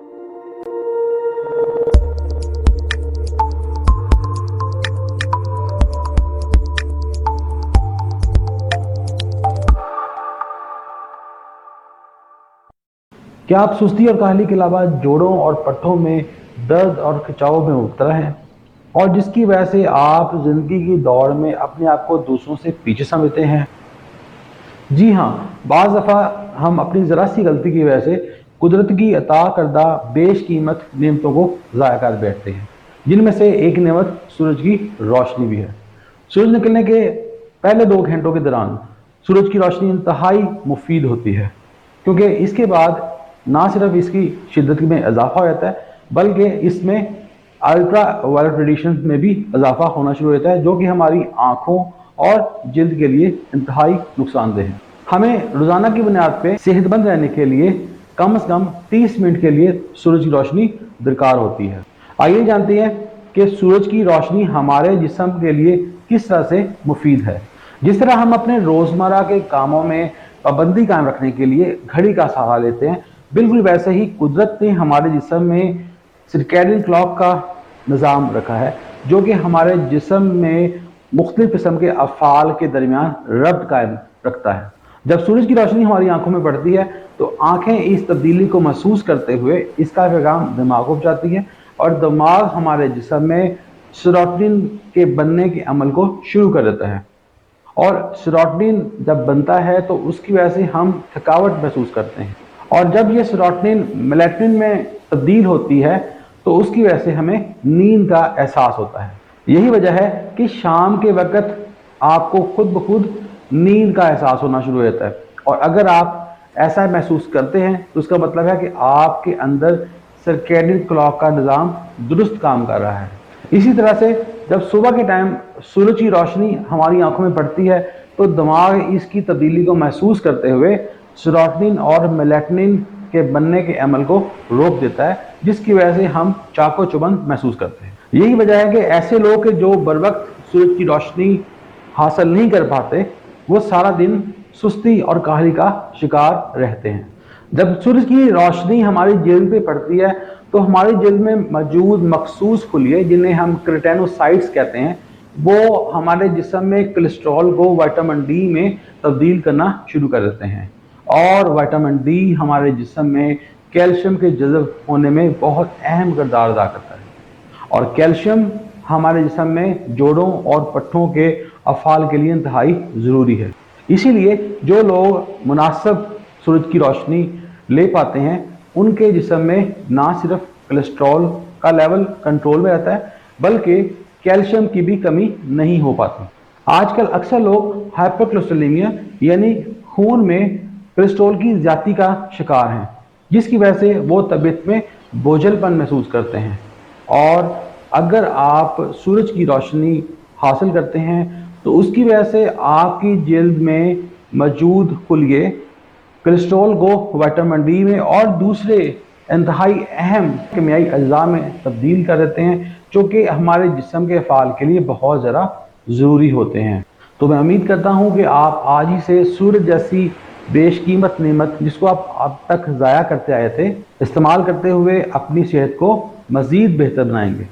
क्या आप सुस्ती और काहली के अलावा जोड़ों और पट्टों में दर्द और खिंचाव में मुब्तला हैं, और जिसकी वजह से आप ज़िंदगी की दौड़ में अपने आप को दूसरों से पीछे समझते हैं? जी हाँ, बाज़ दफ़ा हम अपनी ज़रा सी गलती की वजह से कुदरत की अता करदा बेशकीमत नेमतों को ज़ाया कर बैठते हैं, जिनमें से एक नेमत सूरज की रोशनी भी है। सूरज निकलने के पहले 2 घंटों के दौरान सूरज की रोशनी इंतहाई मुफीद होती है, क्योंकि इसके बाद ना सिर्फ इसकी शिद्दत में इजाफा हो जाता है, बल्कि इसमें अल्ट्रा वायलेट रेडिएशन में भी इजाफा होना शुरू हो जाता है, जो कि हमारी आँखों और जिल्द के लिए इंतहाई नुकसानदेह है। हमें रोज़ाना की बुनियाद पे सेहतमंद रहने के लिए कम से कम 30 मिनट के लिए सूरज की रोशनी दरकार होती है। आइए जानते हैं कि सूरज की रोशनी हमारे जिस्म के लिए किस तरह से मुफीद है। जिस तरह हम अपने रोज़मर्रा के कामों में पाबंदी कायम रखने के लिए घड़ी का सहारा लेते हैं, बिल्कुल वैसे ही कुदरत ने हमारे जिस्म में सर्कैडियन क्लॉक का निज़ाम रखा है, जो कि हमारे जिस्म में मुख्तलिफ किस्म के अफ़ाल के दरमियान रब्त कायम रखता है। जब सूरज की रोशनी हमारी आंखों में पड़ती है तो आंखें इस तब्दीली को महसूस करते हुए इसका पैगाम दिमाग को पहुंचाती है, और दिमाग हमारे जिस्म में सेरोटोनिन के बनने के अमल को शुरू कर देता है। और सेरोटोनिन जब बनता है तो उसकी वजह से हम थकावट महसूस करते हैं, और जब ये सेरोटोनिन मेलेटोनिन में तब्दील होती है तो उसकी वजह से हमें नींद का एहसास होता है। यही वजह है कि शाम के वक्त आपको खुद ब खुद नींद का एहसास होना शुरू हो जाता है, और अगर आप ऐसा महसूस करते हैं तो उसका मतलब है कि आपके अंदर सर्कैडियन क्लॉक का निज़ाम दुरुस्त काम कर रहा है। इसी तरह से जब सुबह के टाइम सूरज की रोशनी हमारी आंखों में पड़ती है तो दिमाग इसकी तब्दीली को महसूस करते हुए सेरोटोनिन और मेलेटोनिन के बनने के अमल को रोक देता है, जिसकी वजह से हम चाको चुबंद महसूस करते हैं। यही वजह है कि ऐसे लोग जो बर वक्त सूरज की रोशनी हासिल नहीं कर पाते, वो सारा दिन सुस्ती और काहली का शिकार रहते हैं। जब सूरज की रोशनी हमारी जिल्द पे पड़ती है तो हमारी जिल्द में मौजूद मखसूस खुलिये, जिन्हें हम केराटिनोसाइट्स कहते हैं, वो हमारे जिस्म में कोलेस्ट्रॉल को विटामिन डी में तब्दील करना शुरू कर देते हैं, और विटामिन डी हमारे जिस्म में कैल्शियम के जज़ब होने में बहुत अहम किरदार अदा करता है। और कैल्शियम हमारे जिस्म में जोड़ों और पट्टों के अफ़ाल के लिए इंतहाई ज़रूरी है। इसीलिए जो लोग मुनासिब सूरज की रोशनी ले पाते हैं, उनके जिस्म में ना सिर्फ कोलेस्ट्रॉल का लेवल कंट्रोल में रहता है, बल्कि कैल्शियम की भी कमी नहीं हो पाती। आजकल अक्सर लोग हाइपरकोलेस्टेरोलेमिया यानी खून में कोलेस्ट्रॉल की ज़्यादती का शिकार हैं, जिसकी वजह से वो तबीयत में बोझलपन महसूस करते हैं। और अगर आप सूरज की रोशनी हासिल करते हैं तो उसकी वजह से आपकी जिल्द में मौजूद खुलिये कोलेस्ट्रॉल को विटामिन डी में और दूसरे इंतहाई अहम कीमियाई अज्जा में तब्दील कर देते हैं, जो कि हमारे जिस्म के अफ़ाल के लिए बहुत ज़्यादा ज़रूरी होते हैं। तो मैं उम्मीद करता हूँ कि आप आज ही से सूरज जैसी बेशकीमत नेमत, जिसको आप अब तक ज़ाया करते आए थे, इस्तेमाल करते हुए अपनी सेहत को मज़ीद बेहतर बनाएंगे।